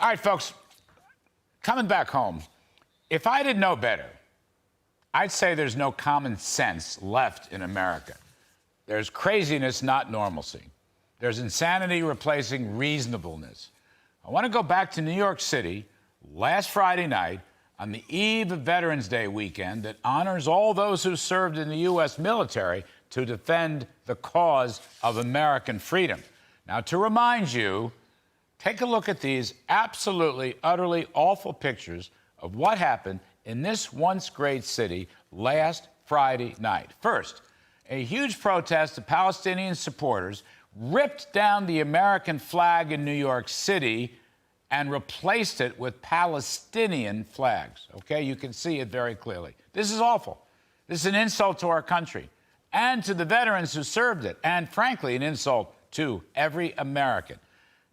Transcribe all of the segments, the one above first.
All right, folks, coming back home, if I didn't know better, I'd say there's no common sense left in America. There's craziness, not normalcy. There's insanity replacing reasonableness. I want to go back to New York City last Friday night on the eve of Veterans Day weekend that honors all those who served in the U.S. military to defend the cause of American freedom. Now, to remind you, take a look at these absolutely, utterly awful pictures of what happened in this once great city last Friday night. First, a huge protest of Palestinian supporters ripped down the American flag in New York City and replaced it with Palestinian flags. Okay, you can see it very clearly. This is awful. This is an insult to our country and to the veterans who served it, and frankly, an insult to every American.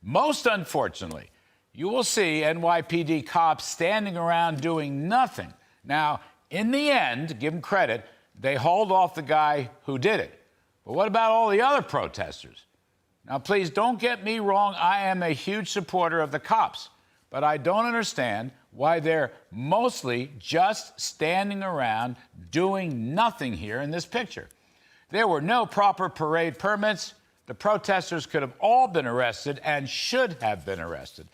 Most unfortunately, you will see NYPD cops standing around doing nothing. Now, in the end, give them credit, they hauled off the guy who did it. But what about all the other protesters? Now, please don't get me wrong. I am a huge supporter of the cops, but I don't understand why they're mostly just standing around doing nothing here in this picture. There were no proper parade permits. The protesters could have all been arrested and should have been arrested.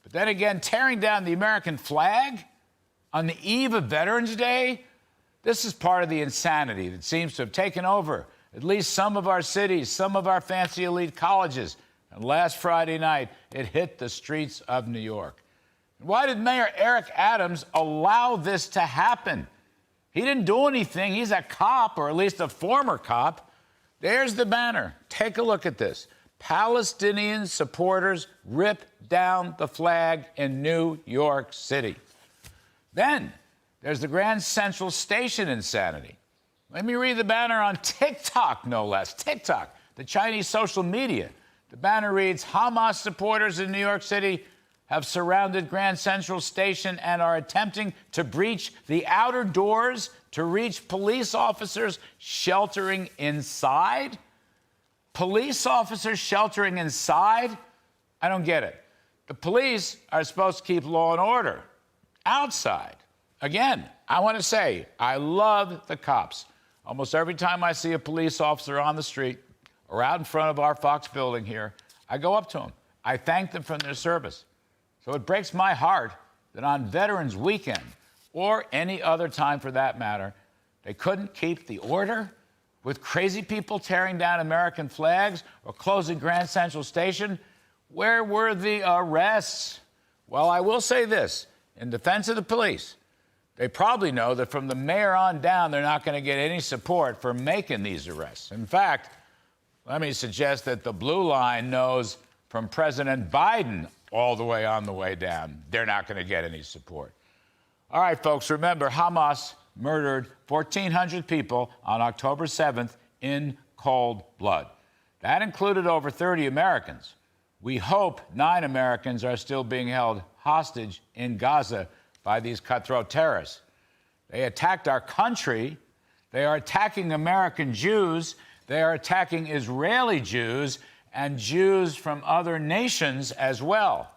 But then again, tearing down the American flag on the eve of Veterans Day, this is part of the insanity that seems to have taken over at least some of our cities, some of our fancy elite colleges. And last Friday night, it hit the streets of New York. Why did Mayor Eric Adams allow this to happen? He didn't do anything. He's a cop, or at least a former cop. There's the banner. Take a look at this. Palestinian supporters rip down the flag in New York City. Then there's the Grand Central Station insanity. Let me read the banner on TikTok, no less. TikTok, the Chinese social media. The banner reads, Hamas supporters in New York City have surrounded Grand Central Station and are attempting to breach the outer doors to reach police officers sheltering inside? Police officers sheltering inside? I don't get it. The police are supposed to keep law and order outside. Again, I want to say, I love the cops. Almost every time I see a police officer on the street or out in front of our Fox building here, I go up to them. I thank them for their service. So it breaks my heart that on Veterans Weekend, or any other time for that matter, they couldn't keep the order with crazy people tearing down American flags or closing Grand Central Station. Where were the arrests? Well, I will say this, in defense of the police, they probably know that from the mayor on down, they're not going to get any support for making these arrests. In fact, let me suggest that the blue line knows from President Biden all the way on the way down, they're not going to get any support. All right, folks, remember, Hamas murdered 1,400 people on October 7th in cold blood. That included over 30 Americans. We hope 9 Americans are still being held hostage in Gaza by these cutthroat terrorists. They attacked our country. They are attacking American Jews. They are attacking Israeli Jews and Jews from other nations as well.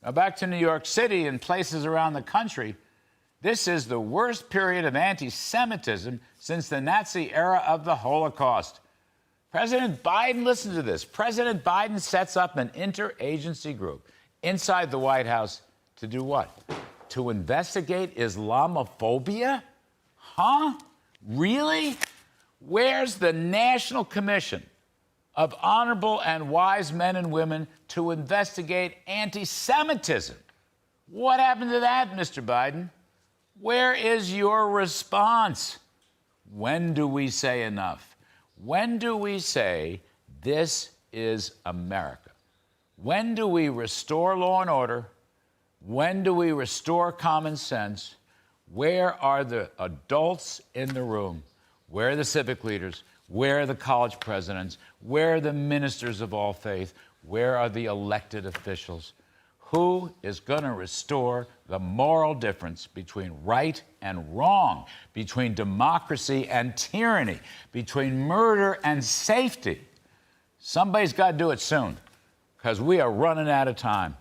Now, back to New York City and places around the country, this is the worst period of anti-Semitism since the Nazi era of the Holocaust. President Biden, listen to this. President Biden sets up an interagency group inside the White House to do what? To investigate Islamophobia? Huh? Really? Where's the National Commission of honorable and wise men and women to investigate anti-Semitism? What happened to that, Mr. Biden? Where is your response? When do we say enough? When do we say this is America? When do we restore law and order? When do we restore common sense? Where are the adults in the room? Where are the civic leaders? Where are the college presidents? Where are the ministers of all faith? Where are the elected officials? Who is going to restore the moral difference between right and wrong, between democracy and tyranny, between murder and safety? Somebody's got to do it soon, because we are running out of time.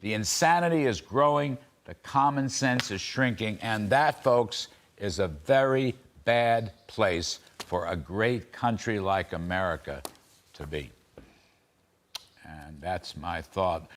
The insanity is growing, the common sense is shrinking, and that, folks, is a very bad place for a great country like America to be. And that's my thought.